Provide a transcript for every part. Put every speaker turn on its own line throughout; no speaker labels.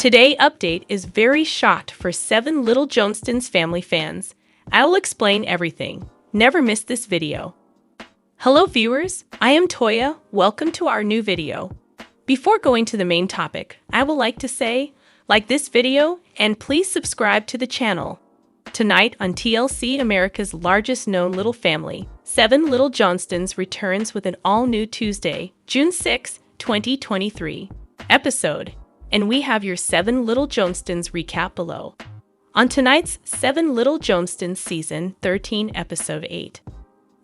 Today update is very shocked for 7 Little Johnstons family fans. I'll explain everything. Never miss this video. Hello viewers, I am Toya. Welcome to our new video. Before going to the main topic, I would like to say, like this video and please subscribe to the channel. Tonight on TLC, America's largest known little family, 7 Little Johnstons returns with an all-new Tuesday, June 6, 2023 episode. And we have your 7 Little Johnstons recap below. On tonight's 7 Little Johnstons Season 13 Episode 8.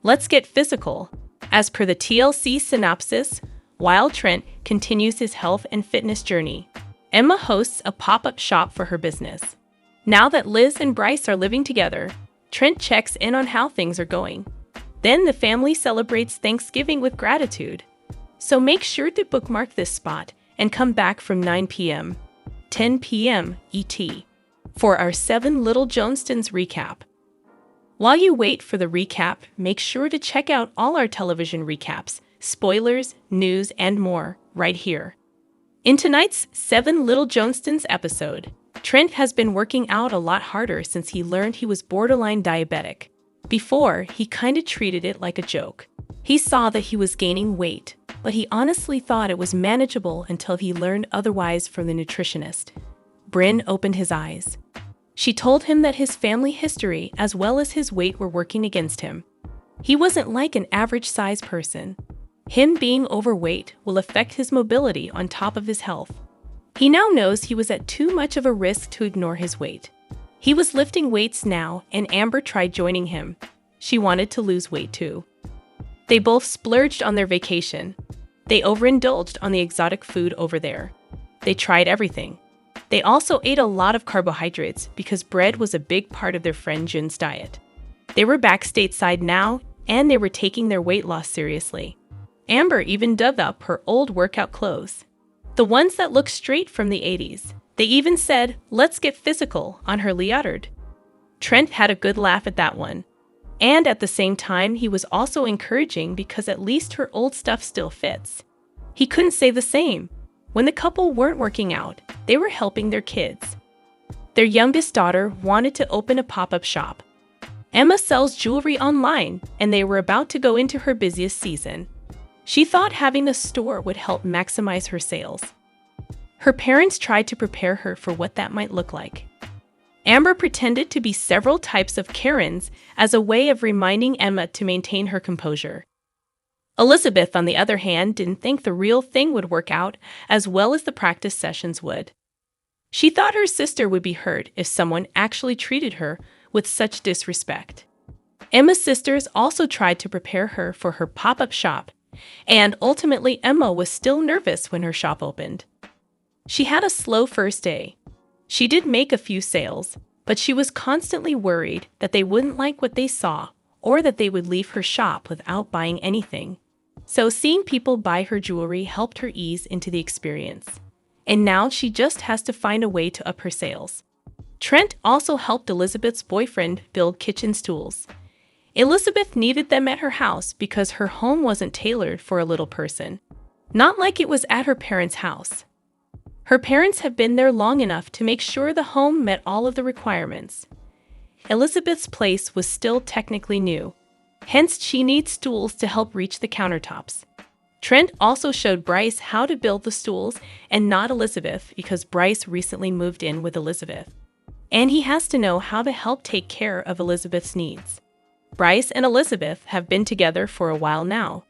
Let's get physical. As per the TLC synopsis, while Trent continues his health and fitness journey, Emma hosts a pop-up shop for her business. Now that Liz and Bryce are living together, Trent checks in on how things are going. Then the family celebrates Thanksgiving with gratitude. So make sure to bookmark this spot and come back from 9 p.m., 10 p.m. ET, for our 7 Little Johnstons recap. While you wait for the recap, make sure to check out all our television recaps, spoilers, news, and more, right here. In tonight's 7 Little Johnstons episode, Trent has been working out a lot harder since he learned he was borderline diabetic. Before, he kinda treated it like a joke. He saw that he was gaining weight, but he honestly thought it was manageable until he learned otherwise from the nutritionist. Bryn opened his eyes. She told him that his family history as well as his weight were working against him. He wasn't like an average-sized person. Him being overweight will affect his mobility on top of his health. He now knows he was at too much of a risk to ignore his weight. He was lifting weights now, and Amber tried joining him. She wanted to lose weight too. They both splurged on their vacation. They overindulged on the exotic food over there. They tried everything. They also ate a lot of carbohydrates because bread was a big part of their friend Jun's diet. They were back stateside now, and they were taking their weight loss seriously. Amber even dug up her old workout clothes, the ones that look straight from the 80s. They even said, "Let's get physical," on her leotard. Trent had a good laugh at that one. And at the same time, he was also encouraging because at least her old stuff still fits. He couldn't say the same. When the couple weren't working out, they were helping their kids. Their youngest daughter wanted to open a pop-up shop. Emma sells jewelry online, and they were about to go into her busiest season. She thought having a store would help maximize her sales. Her parents tried to prepare her for what that might look like. Amber pretended to be several types of Karens as a way of reminding Emma to maintain her composure. Elizabeth, on the other hand, didn't think the real thing would work out as well as the practice sessions would. She thought her sister would be hurt if someone actually treated her with such disrespect. Emma's sisters also tried to prepare her for her pop-up shop, and ultimately Emma was still nervous when her shop opened. She had a slow first day. She did make a few sales, but she was constantly worried that they wouldn't like what they saw or that they would leave her shop without buying anything. So seeing people buy her jewelry helped her ease into the experience. And now she just has to find a way to up her sales. Trent also helped Elizabeth's boyfriend build kitchen stools. Elizabeth needed them at her house because her home wasn't tailored for a little person. Not like it was at her parents' house. Her parents have been there long enough to make sure the home met all of the requirements. Elizabeth's place was still technically new, hence she needs stools to help reach the countertops. Trent also showed Bryce how to build the stools and not Elizabeth because Bryce recently moved in with Elizabeth. And he has to know how to help take care of Elizabeth's needs. Bryce and Elizabeth have been together for a while now.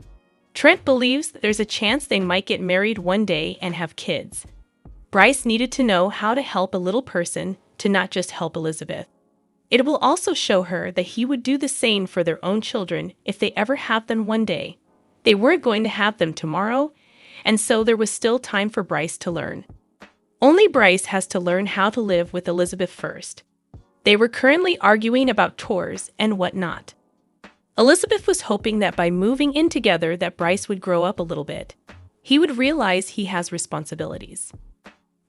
Trent believes that there's a chance they might get married one day and have kids. Bryce needed to know how to help a little person to not just help Elizabeth. It will also show her that he would do the same for their own children if they ever have them one day. They weren't going to have them tomorrow, and so there was still time for Bryce to learn. Only Bryce has to learn how to live with Elizabeth first. They were currently arguing about chores and whatnot. Elizabeth was hoping that by moving in together that Bryce would grow up a little bit. He would realize he has responsibilities.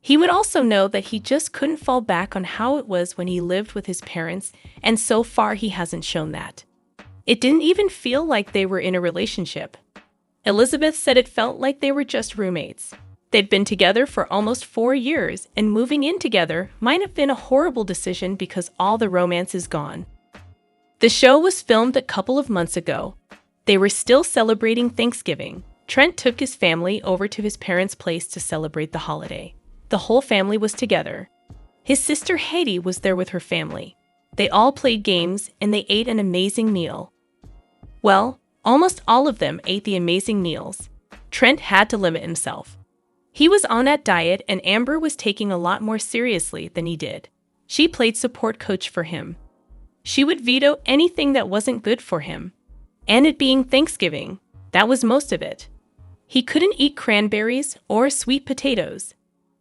He would also know that he just couldn't fall back on how it was when he lived with his parents, and so far he hasn't shown that. It didn't even feel like they were in a relationship. Elizabeth said it felt like they were just roommates. They'd been together for almost 4 years, and moving in together might have been a horrible decision because all the romance is gone. The show was filmed a couple of months ago. They were still celebrating Thanksgiving. Trent took his family over to his parents' place to celebrate the holiday. The whole family was together. His sister Haiti was there with her family. They all played games and they ate an amazing meal. Well, almost all of them ate the amazing meals. Trent had to limit himself. He was on that diet and Amber was taking a lot more seriously than he did. She played support coach for him. She would veto anything that wasn't good for him. And it being Thanksgiving, that was most of it. He couldn't eat cranberries or sweet potatoes.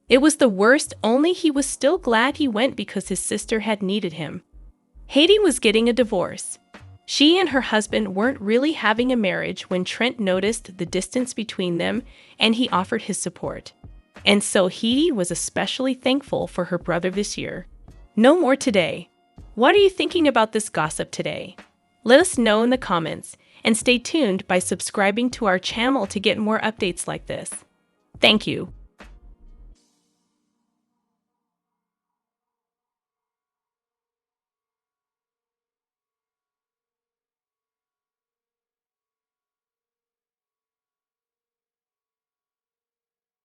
It was the worst, only he was still glad he went because his sister had needed him. Haiti was getting a divorce. She and her husband weren't really having a marriage when Trent noticed the distance between them and he offered his support. And so Haiti was especially thankful for her brother this year. No more today. What are you thinking about this gossip today? Let us know in the comments and stay tuned by subscribing to our channel to get more updates like this. Thank you.